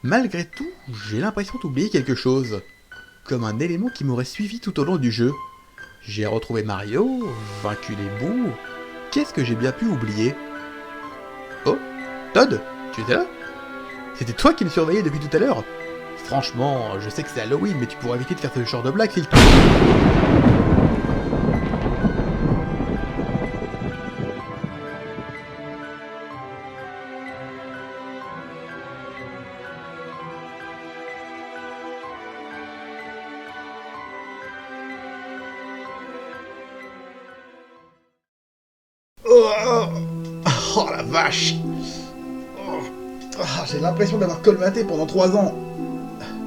Malgré tout, j'ai l'impression d'oublier quelque chose. Comme un élément qui m'aurait suivi tout au long du jeu. J'ai retrouvé Mario, vaincu les bouts. Qu'est-ce que j'ai bien pu oublier? Oh, Todd, tu étais là? C'était toi qui me surveillais depuis tout à l'heure? Franchement, je sais que c'est Halloween, mais tu pourrais éviter de faire ce genre de blague, s'il te plaît. Oh la vache! J'ai l'impression d'avoir colmaté pendant 3 ans.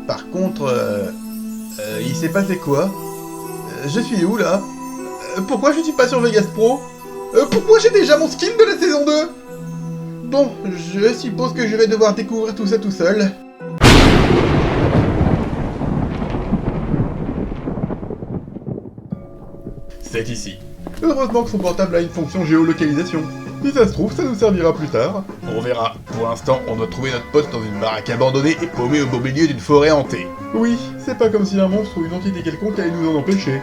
Par contre, il s'est passé quoi? Je suis où là? Pourquoi je suis pas sur Vegas Pro? Pourquoi j'ai déjà mon skin de la saison 2? Bon, je suppose que je vais devoir découvrir tout ça tout seul. C'est ici. Heureusement que son portable a une fonction géolocalisation. Si ça se trouve, ça nous servira plus tard. On verra. Pour l'instant, on doit trouver notre poste dans une baraque abandonnée et paumée au beau milieu d'une forêt hantée. Oui, c'est pas comme si un monstre ou une entité quelconque allait nous en empêcher.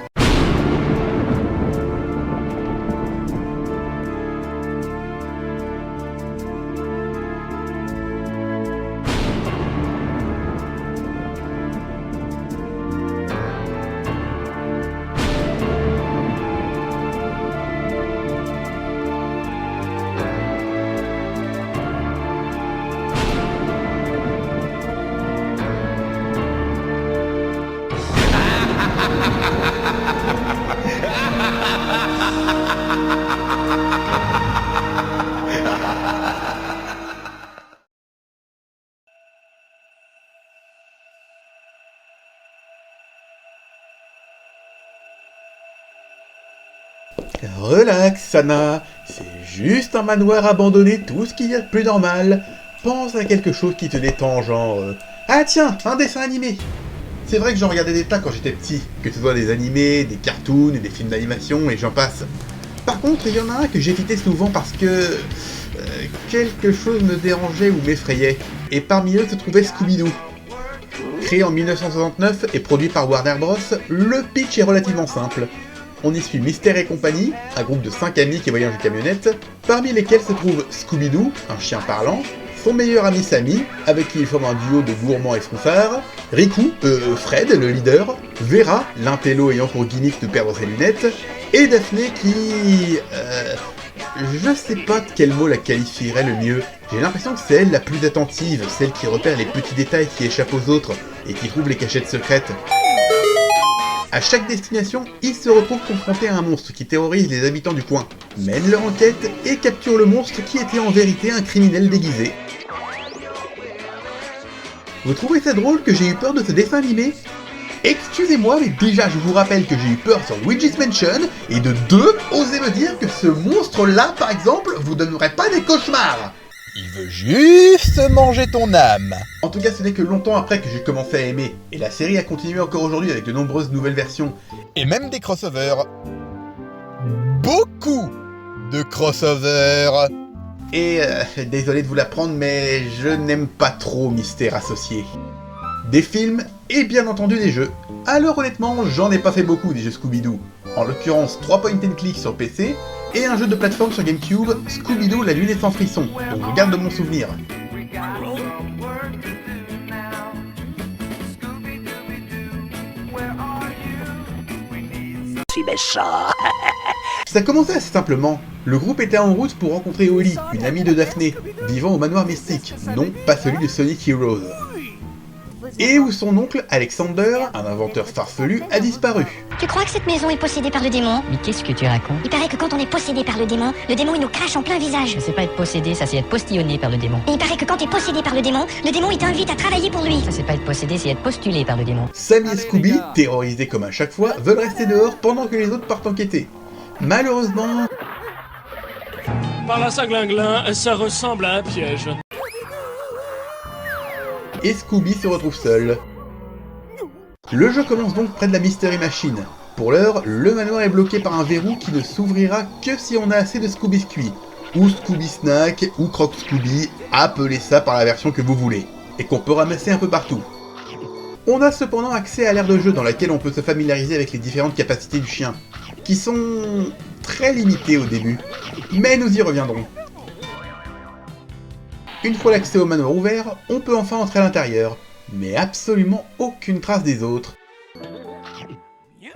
Relax, Sana, c'est juste un manoir abandonné, tout ce qu'il y a de plus normal. Pense à quelque chose qui te détend, genre... Ah tiens, un dessin animé. C'est vrai que j'en regardais des tas quand j'étais petit, que ce soit des animés, des cartoons, des films d'animation, et j'en passe. Par contre, il y en a un que j'évitais souvent parce que... quelque chose me dérangeait ou m'effrayait. Et parmi eux se trouvait Scooby-Doo. Créé en 1969 et produit par Warner Bros., le pitch est relativement simple. On y suit Mystère et compagnie, un groupe de 5 amis qui voyagent en camionnette, parmi lesquels se trouve Scooby-Doo, un chien parlant, son meilleur ami Sammy, avec qui il forme un duo de gourmands et froussards, Riku, Fred, le leader, Vera, l'intello ayant pour gimmick de perdre ses lunettes, et Daphné qui... je sais pas de quel mot la qualifierait le mieux. J'ai l'impression que c'est elle la plus attentive, celle qui repère les petits détails qui échappent aux autres, et qui trouve les cachettes secrètes. À chaque destination, ils se retrouvent confrontés à un monstre qui terrorise les habitants du coin, mènent leur enquête et capturent le monstre qui était en vérité un criminel déguisé. Vous trouvez ça drôle que j'ai eu peur de ce dessin animé? Excusez-moi, mais déjà je vous rappelle que j'ai eu peur sur Luigi's Mansion, et de 2, osez me dire que ce monstre-là, par exemple, vous donnerait pas des cauchemars! Il veut juste manger ton âme. En tout cas, ce n'est que longtemps après que j'ai commencé à aimer, et la série a continué encore aujourd'hui avec de nombreuses nouvelles versions. Et même des crossovers. Beaucoup de crossovers. Et désolé de vous l'apprendre, mais je n'aime pas trop Mystère associé. Des films, et bien entendu des jeux. Alors honnêtement, j'en ai pas fait beaucoup des jeux Scooby-Doo. En l'occurrence, 3 point and click sur PC, et un jeu de plateforme sur GameCube, Scooby-Doo la nuit des sans frissons, dont je garde mon souvenir. Je suis méchant. Ça commençait assez simplement. Le groupe était en route pour rencontrer Holly, une amie de Daphné, vivant au manoir mystique, non pas celui de Sonic Heroes. Et où son oncle, Alexander, un inventeur farfelu, a disparu. Tu crois que cette maison est possédée par le démon? Mais qu'est-ce que tu racontes? Il paraît que quand on est possédé par le démon il nous crache en plein visage. Ça c'est pas être possédé, ça c'est être postillonné par le démon. Et il paraît que quand t'es possédé par le démon il t'invite à travailler pour lui. Ça c'est pas être possédé, c'est être postulé par le démon. Sammy et Scooby, terrorisés comme à chaque fois, veulent rester dehors pendant que les autres partent enquêter. Malheureusement... Par là, ça glinglin, ça ressemble à un piège. Et Scooby se retrouve seul. Le jeu commence donc près de la Mystery Machine. Pour l'heure, le manoir est bloqué par un verrou qui ne s'ouvrira que si on a assez de Scooby-Scuit, ou Scooby Snack, ou Croc Scooby, appelez ça par la version que vous voulez. et qu'on peut ramasser un peu partout. On a cependant accès à l'aire de jeu dans laquelle on peut se familiariser avec les différentes capacités du chien, qui sont très limitées au début, mais nous y reviendrons. Une fois l'accès au manoir ouvert, on peut enfin entrer à l'intérieur, mais absolument aucune trace des autres. Y'a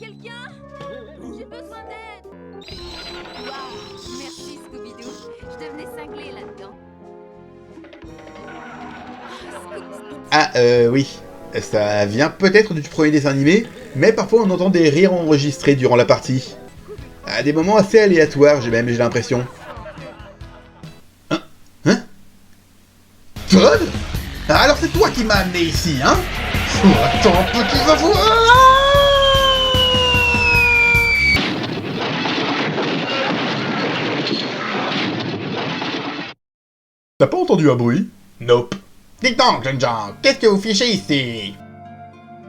quelqu'un? J'ai besoin d'aide. Waouh, merci Scooby-Doo. Je devenais cinglée là-dedans. Ah, oui. Ça vient peut-être du premier dessin animé, mais parfois on entend des rires enregistrés durant la partie. À des moments assez aléatoires, j'ai l'impression. Hein? Todd? Alors c'est toi qui m'as amené ici, hein? Oh, attends, petit va voir! T'as pas entendu un bruit? Nope. Dites donc, jeunes gens, qu'est-ce que vous fichez ici?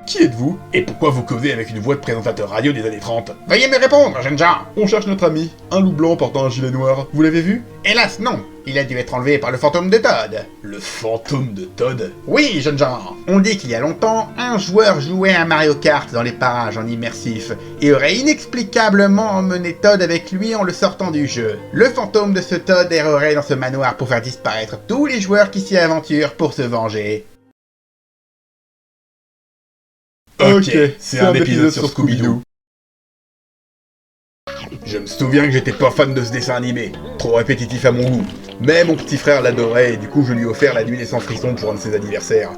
Qui êtes-vous? Et pourquoi vous causez avec une voix de présentateur radio des années 30? Veuillez me répondre, jeunes gens! On cherche notre ami, un loup blanc portant un gilet noir. Vous l'avez vu? Hélas, non. Il a dû être enlevé par le fantôme de Todd. Le fantôme de Todd? Oui, jeunes gens. On dit qu'il y a longtemps, un joueur jouait à Mario Kart dans les parages en immersif et aurait inexplicablement emmené Todd avec lui en le sortant du jeu. Le fantôme de ce Todd errerait dans ce manoir pour faire disparaître tous les joueurs qui s'y aventurent pour se venger. Ok, c'est un épisode sur Scooby-Doo. Je me souviens que j'étais pas fan de ce dessin animé, trop répétitif à mon goût. Mais mon petit frère l'adorait et du coup je lui ai offert La Nuit des Sans Frissons pour un de ses anniversaires.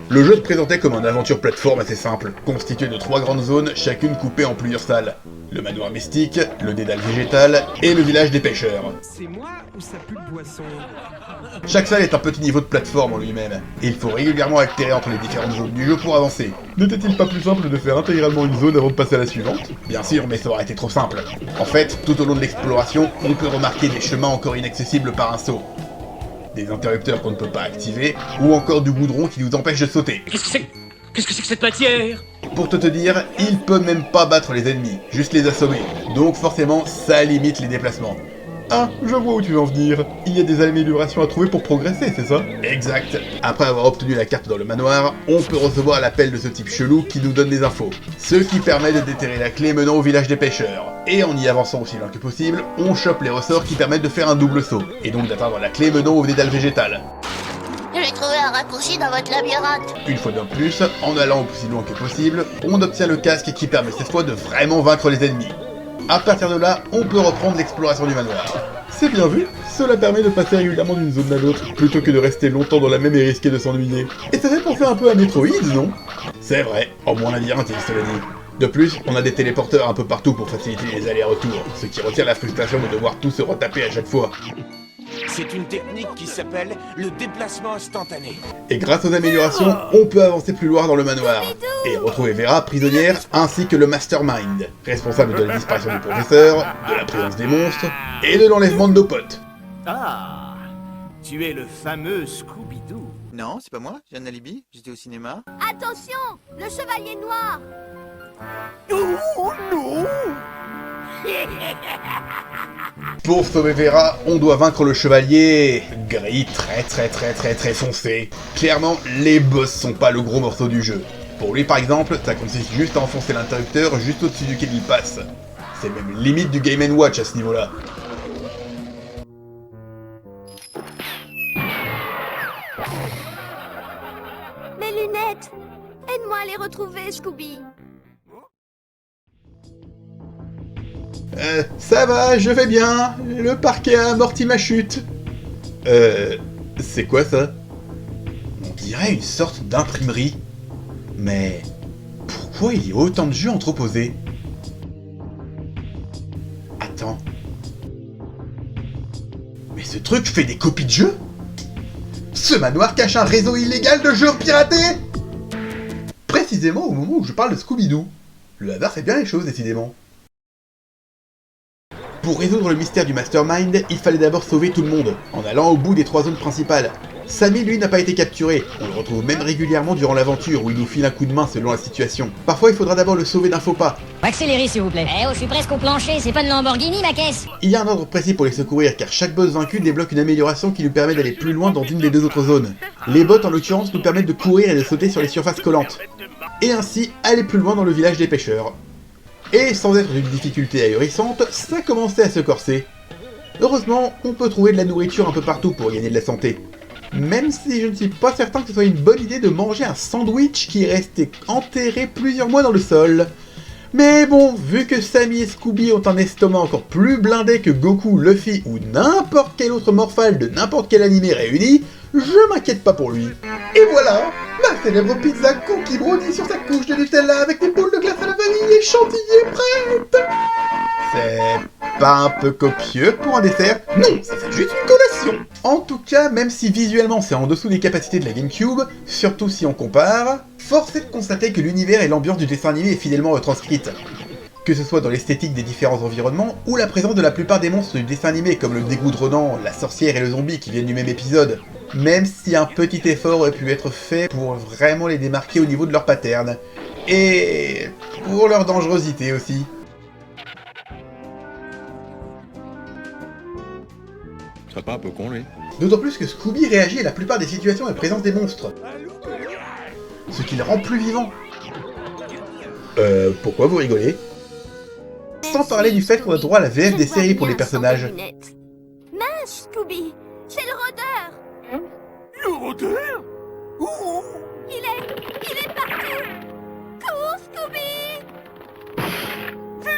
Le jeu se présentait comme une aventure plateforme assez simple, constituée de 3 grandes zones, chacune coupée en plusieurs salles. Le manoir mystique, le dédale végétal et le village des pêcheurs. C'est moi ou ça pue de boisson? Chaque salle est un petit niveau de plateforme en lui-même, et il faut régulièrement altérer entre les différentes zones du jeu pour avancer. N'était-il pas plus simple de faire intégralement une zone avant de passer à la suivante? Bien sûr, mais ça aurait été trop simple. En fait, tout au long de l'exploration, on peut remarquer des chemins encore inaccessibles par un saut, des interrupteurs qu'on ne peut pas activer, ou encore du goudron qui nous empêche de sauter. Qu'est-ce que c'est? Qu'est-ce que c'est que cette matière? Pour te dire, il peut même pas battre les ennemis, juste les assommer. Donc forcément, ça limite les déplacements. Ah, je vois où tu veux en venir. Il y a des améliorations à trouver pour progresser, c'est ça? Exact. Après avoir obtenu la carte dans le manoir, on peut recevoir l'appel de ce type chelou qui nous donne des infos. Ce qui permet de déterrer la clé menant au village des pêcheurs. Et en y avançant aussi loin que possible, on chope les ressorts qui permettent de faire un double saut. Et donc d'atteindre la clé menant au dédale végétal. J'ai trouvé un raccourci dans votre labyrinthe. Une fois de plus, en allant aussi loin que possible, on obtient le casque qui permet cette fois de vraiment vaincre les ennemis. À partir de là, on peut reprendre l'exploration du manoir. C'est bien vu, cela permet de passer régulièrement d'une zone à l'autre, plutôt que de rester longtemps dans la même et risquer de s'ennuyer. Et ça fait penser un peu à Metroid, non? C'est vrai, en moins labyrinthique cela dit. De plus, on a des téléporteurs un peu partout pour faciliter les allers-retours, ce qui retire la frustration de devoir tout se retaper à chaque fois. C'est une technique qui s'appelle le déplacement instantané. Et grâce aux améliorations, on peut avancer plus loin dans le manoir, et retrouver Vera, prisonnière, ainsi que le Mastermind, responsable de la disparition du professeur, de la présence des monstres, et de l'enlèvement de nos potes. Ah, tu es le fameux Scooby-Doo. Non, c'est pas moi, j'ai un alibi, j'étais au cinéma. Attention, le chevalier noir. Oh non! Pour sauver Vera, on doit vaincre le chevalier gris très foncé. Clairement, les boss sont pas le gros morceau du jeu. Pour lui par exemple, ça consiste juste à enfoncer l'interrupteur juste au-dessus duquel il passe. C'est même limite du Game & Watch à ce niveau-là. Mes lunettes. Aide-moi à les retrouver, Scooby. Ça va, je vais bien. Le parquet a amorti ma chute. C'est quoi ça? On dirait une sorte d'imprimerie. Mais pourquoi il y a autant de jeux entreposés? Attends. Mais ce truc fait des copies de jeux? Ce manoir cache un réseau illégal de jeux piratés? Précisément au moment où je parle de Scooby-Doo. Le hasard fait bien les choses, décidément. Pour résoudre le mystère du Mastermind, il fallait d'abord sauver tout le monde, en allant au bout des 3 zones principales. Sammy, lui, n'a pas été capturé. On le retrouve même régulièrement durant l'aventure où il nous file un coup de main selon la situation. Parfois, il faudra d'abord le sauver d'un faux pas. Accélérez s'il vous plaît. Eh oh, je suis presque au plancher, c'est pas une Lamborghini ma caisse. Il y a un ordre précis pour les secourir car chaque boss vaincu débloque une amélioration qui lui permet d'aller plus loin dans une des deux autres zones. Les bots en l'occurrence nous permettent de courir et de sauter sur les surfaces collantes. Et ainsi aller plus loin dans le village des pêcheurs. Et sans être d'une difficulté ahurissante, ça commençait à se corser. Heureusement, on peut trouver de la nourriture un peu partout pour gagner de la santé. Même si je ne suis pas certain que ce soit une bonne idée de manger un sandwich qui est resté enterré plusieurs mois dans le sol. Mais bon, vu que Sammy et Scooby ont un estomac encore plus blindé que Goku, Luffy ou n'importe quel autre morphale de n'importe quel animé réuni, je m'inquiète pas pour lui. Et voilà, ma célèbre pizza cookie brownie sur sa couche de Nutella avec des boules de glace à la vanille échantillées prêtes. C'est pas un peu copieux pour un dessert? Non, ça c'est juste une collation. En tout cas, même si visuellement c'est en dessous des capacités de la GameCube, surtout si on compare, force est de constater que l'univers et l'ambiance du dessin animé est fidèlement retranscrite. Que ce soit dans l'esthétique des différents environnements, ou la présence de la plupart des monstres du dessin animé comme le dégoudronnant, la sorcière et le zombie qui viennent du même épisode, même si un petit effort aurait pu être fait pour vraiment les démarquer au niveau de leur pattern, et pour leur dangerosité aussi. Ce serait pas un peu con, lui? D'autant plus que Scooby réagit à la plupart des situations et présence des monstres. Ce qui le rend plus vivant. Pourquoi vous rigolez? Sans parler du fait qu'on a droit à la VF des séries pour les personnages. Mince, Scooby, c'est le rôdeur. Le rôdeur? Où? Il est partout. Cours, Scooby.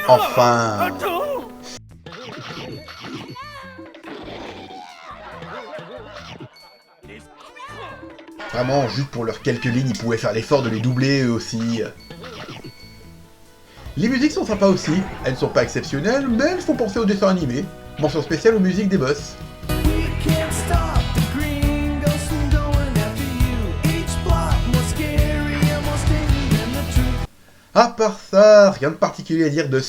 Enfin... Attends! Vraiment, juste pour leurs quelques lignes, ils pouvaient faire l'effort de les doubler eux aussi. Les musiques sont sympas aussi, elles ne sont pas exceptionnelles, mais elles font penser au dessin animé. Mention spéciale aux musiques des boss. À part ça, rien de particulier à dire de...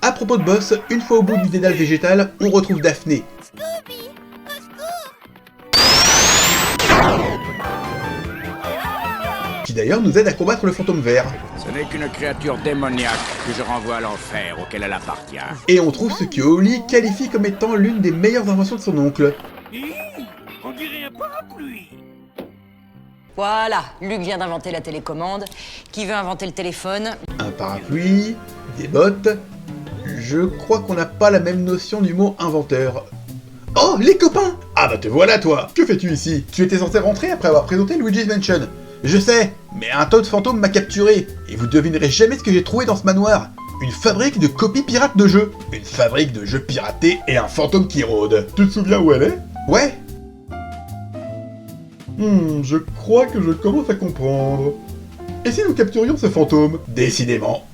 A propos de boss, une fois au bout du dédale végétal, on retrouve Daphné. Scooby, au secours. Qui d'ailleurs nous aide à combattre le fantôme vert. Ce n'est qu'une créature démoniaque que je renvoie à l'enfer auquel elle appartient. Et on trouve ce que Holly qualifie comme étant l'une des meilleures inventions de son oncle. On dirait un parapluie. Voilà, Luc vient d'inventer la télécommande. Qui veut inventer le téléphone? Un parapluie, des bottes... Je crois qu'on n'a pas la même notion du mot inventeur. Oh, les copains! Ah bah te voilà toi! Que fais-tu ici? Tu étais censé rentrer après avoir présenté Luigi's Mansion. Je sais, mais un tas de fantômes m'a capturé, et vous devinerez jamais ce que j'ai trouvé dans ce manoir. Une fabrique de copies pirates de jeux. Une fabrique de jeux piratés et un fantôme qui rôde. Tu te souviens où elle est? Ouais. Je crois que je commence à comprendre. Et si nous capturions ce fantôme? Décidément.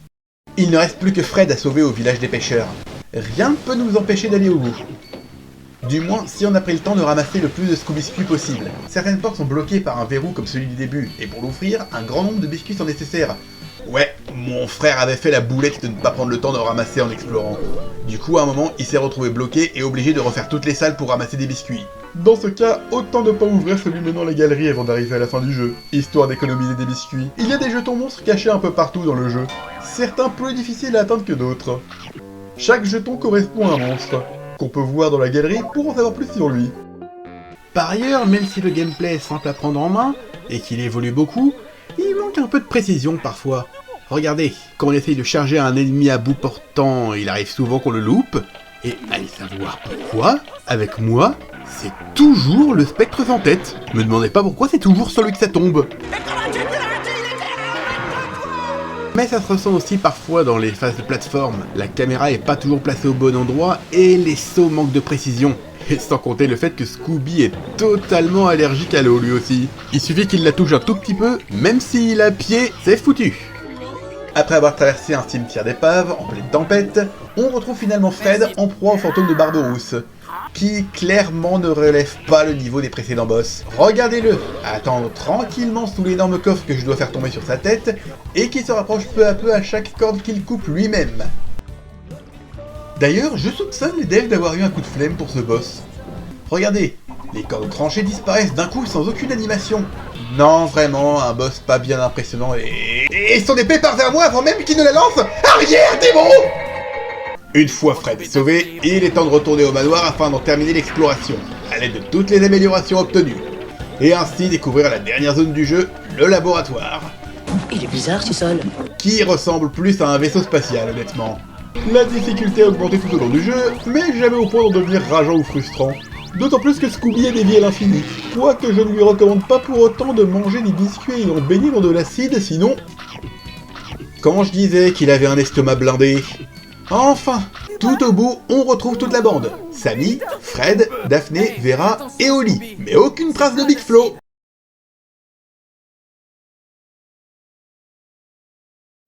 Il ne reste plus que Fred à sauver au village des pêcheurs. Rien ne peut nous empêcher d'aller au bout. Du moins, si on a pris le temps de ramasser le plus de Scooby-Scooby possible. Certaines portes sont bloquées par un verrou comme celui du début, et pour l'ouvrir, un grand nombre de biscuits sont nécessaires. Ouais, mon frère avait fait la boulette de ne pas prendre le temps de ramasser en explorant. Du coup, à un moment, il s'est retrouvé bloqué et obligé de refaire toutes les salles pour ramasser des biscuits. Dans ce cas, autant ne pas ouvrir celui menant la galerie avant d'arriver à la fin du jeu, histoire d'économiser des biscuits. Il y a des jetons monstres cachés un peu partout dans le jeu, certains plus difficiles à atteindre que d'autres. Chaque jeton correspond à un monstre, qu'on peut voir dans la galerie pour en savoir plus sur lui. Par ailleurs, même si le gameplay est simple à prendre en main, et qu'il évolue beaucoup, il manque un peu de précision parfois. Regardez, quand on essaye de charger un ennemi à bout portant, il arrive souvent qu'on le loupe, et allez savoir pourquoi, avec moi, c'est toujours le spectre sans tête. Me demandez pas pourquoi c'est toujours sur lui que ça tombe. Mais ça se ressent aussi parfois dans les phases de plateforme. La caméra est pas toujours placée au bon endroit et les sauts manquent de précision. Et sans compter le fait que Scooby est totalement allergique à l'eau lui aussi. Il suffit qu'il la touche un tout petit peu, même s'il a pied, c'est foutu. Après avoir traversé un cimetière d'épaves en pleine tempête, on retrouve finalement Fred en proie au fantôme de Barberousse, qui clairement ne relève pas le niveau des précédents boss. Regardez-le, attendre tranquillement sous l'énorme coffre que je dois faire tomber sur sa tête, et qui se rapproche peu à peu à chaque corde qu'il coupe lui-même. D'ailleurs, je soupçonne les devs d'avoir eu un coup de flemme pour ce boss. Regardez, les cordes tranchées disparaissent d'un coup sans aucune animation. Non, vraiment, un boss pas bien impressionnant et son épée part vers moi avant même qu'il ne la lance. Arrière, démon! Une fois Fred sauvé, il est temps de retourner au manoir afin d'en terminer l'exploration, à l'aide de toutes les améliorations obtenues. Et ainsi découvrir la dernière zone du jeu, le laboratoire. Il est bizarre ce sol. Qui ressemble plus à un vaisseau spatial, honnêtement. La difficulté a augmenté tout au long du jeu, mais jamais au point d'en devenir rageant ou frustrant. D'autant plus que Scooby est dévié à l'infini, quoique je ne lui recommande pas pour autant de manger des biscuits ayant baigné dans de l'acide, sinon... Quand je disais qu'il avait un estomac blindé... Enfin, tout au bout, on retrouve toute la bande. Sammy, Fred, Daphné, Vera et Holly, mais aucune trace de Big Flo.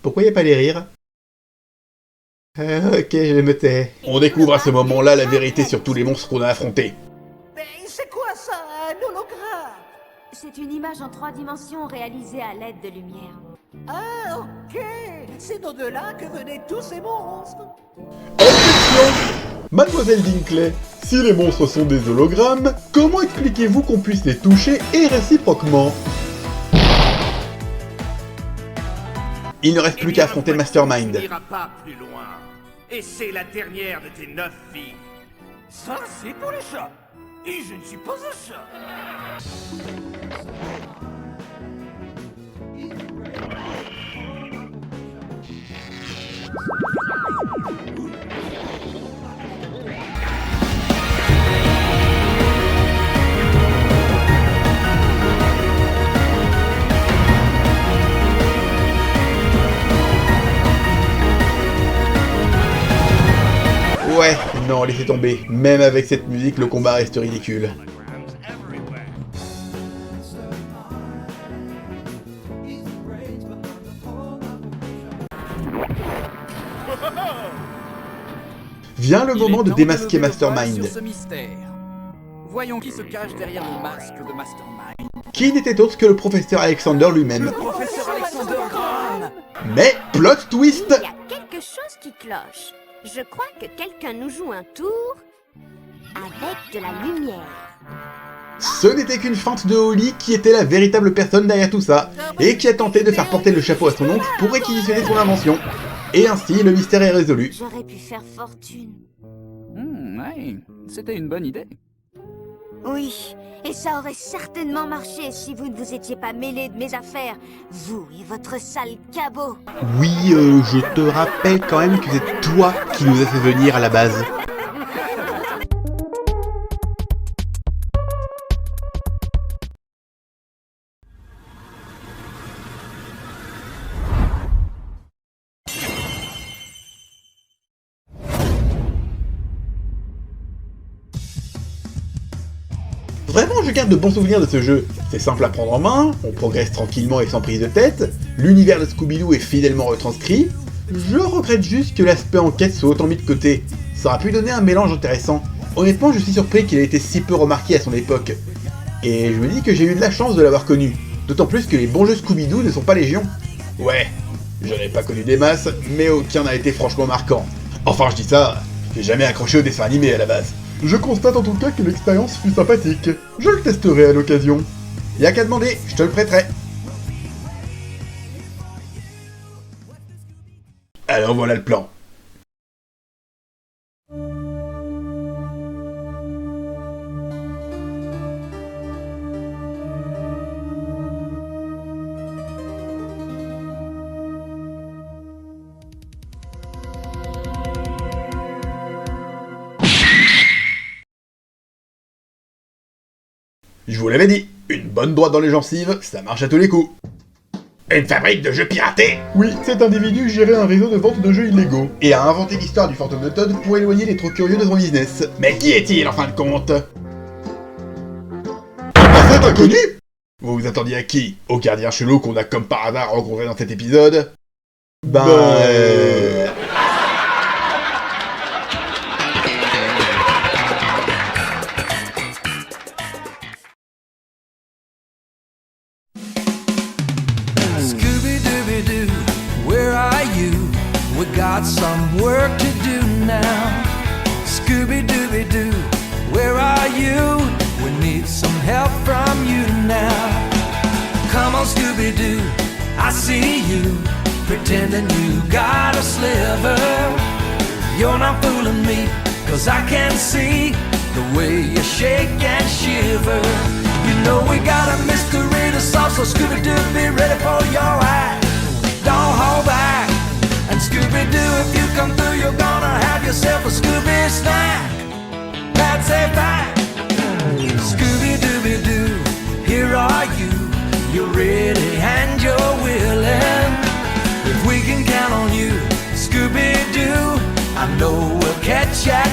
Pourquoi y a pas les rires? Ok, je me tais. On découvre à ce moment-là la vérité sur tous les monstres qu'on a affrontés. Mais c'est quoi ça, un hologramme? C'est une image en 3 dimensions réalisée à l'aide de lumière. Ah, ok. C'est d'au-delà que venaient tous ces monstres. Objection! Mademoiselle Dinkley, si les monstres sont des hologrammes, comment expliquez-vous qu'on puisse les toucher et réciproquement? Il ne reste plus qu'à affronter Mastermind. On n'ira pas plus loin. Et c'est la dernière de tes 9 filles. Ça, c'est pour les chats. Et je ne suis pas un chat. Ouais, non, laissez tomber. Même avec cette musique, le combat reste ridicule. Vient le moment de démasquer Mastermind. Voyons qui se cache derrière le masque de Mastermind. Qui n'était autre que le professeur Alexander lui-même. Professeur Alexander Graham. Mais, plot twist! Il y a quelque chose qui cloche. Je crois que quelqu'un nous joue un tour avec de la lumière. Ce n'était qu'une feinte de Holly qui était la véritable personne derrière tout ça, et qui a tenté de faire porter le chapeau à son oncle pour réquisitionner son invention. Et ainsi, le mystère est résolu. J'aurais pu faire fortune. Ouais, c'était une bonne idée. Oui, et ça aurait certainement marché si vous ne vous étiez pas mêlé de mes affaires, vous et votre sale cabot. Oui, je te rappelle quand même que c'est toi qui nous as fait venir à la base. Vraiment, je garde de bons souvenirs de ce jeu. C'est simple à prendre en main, on progresse tranquillement et sans prise de tête, l'univers de Scooby-Doo est fidèlement retranscrit. Je regrette juste que l'aspect enquête soit autant mis de côté. Ça aurait pu donner un mélange intéressant. Honnêtement, je suis surpris qu'il ait été si peu remarqué à son époque. Et je me dis que j'ai eu de la chance de l'avoir connu. D'autant plus que les bons jeux Scooby-Doo ne sont pas légion. Ouais, j'en ai pas connu des masses, mais aucun n'a été franchement marquant. Enfin, je dis ça, j'ai jamais accroché au dessin animé à la base. Je constate en tout cas que l'expérience fut sympathique. Je le testerai à l'occasion. Y'a qu'à demander, je te le prêterai. Alors voilà le plan. Je vous l'avais dit, une bonne droite dans les gencives, ça marche à tous les coups. Une fabrique de jeux piratés? Oui, cet individu gérait un réseau de vente de jeux illégaux, et a inventé l'histoire du fantôme de Todd pour éloigner les trop curieux de son business. Mais qui est-il en fin de compte? Cet inconnu? Vous vous attendiez à qui? Au gardien chelou qu'on a comme par hasard rencontré dans cet épisode? Scooby-Dooby-Doo, where are you? We got some work to do now. Scooby-Dooby-Doo, where are you? We need some help from you now. Come on, Scooby-Doo, I see you, pretending you got a sliver. You're not fooling me, 'cause I can see the way you shake and shiver. You know we got a mystery to solve, so Scooby-Doo, be ready for your act. Don't hold back. And Scooby-Doo, if you come through, you're gonna have yourself a Scooby snack. That's a fact. Scooby-Dooby-Doo, here are you. You're ready and you're willing. If we can count on you, Scooby-Doo, I know we'll catch ya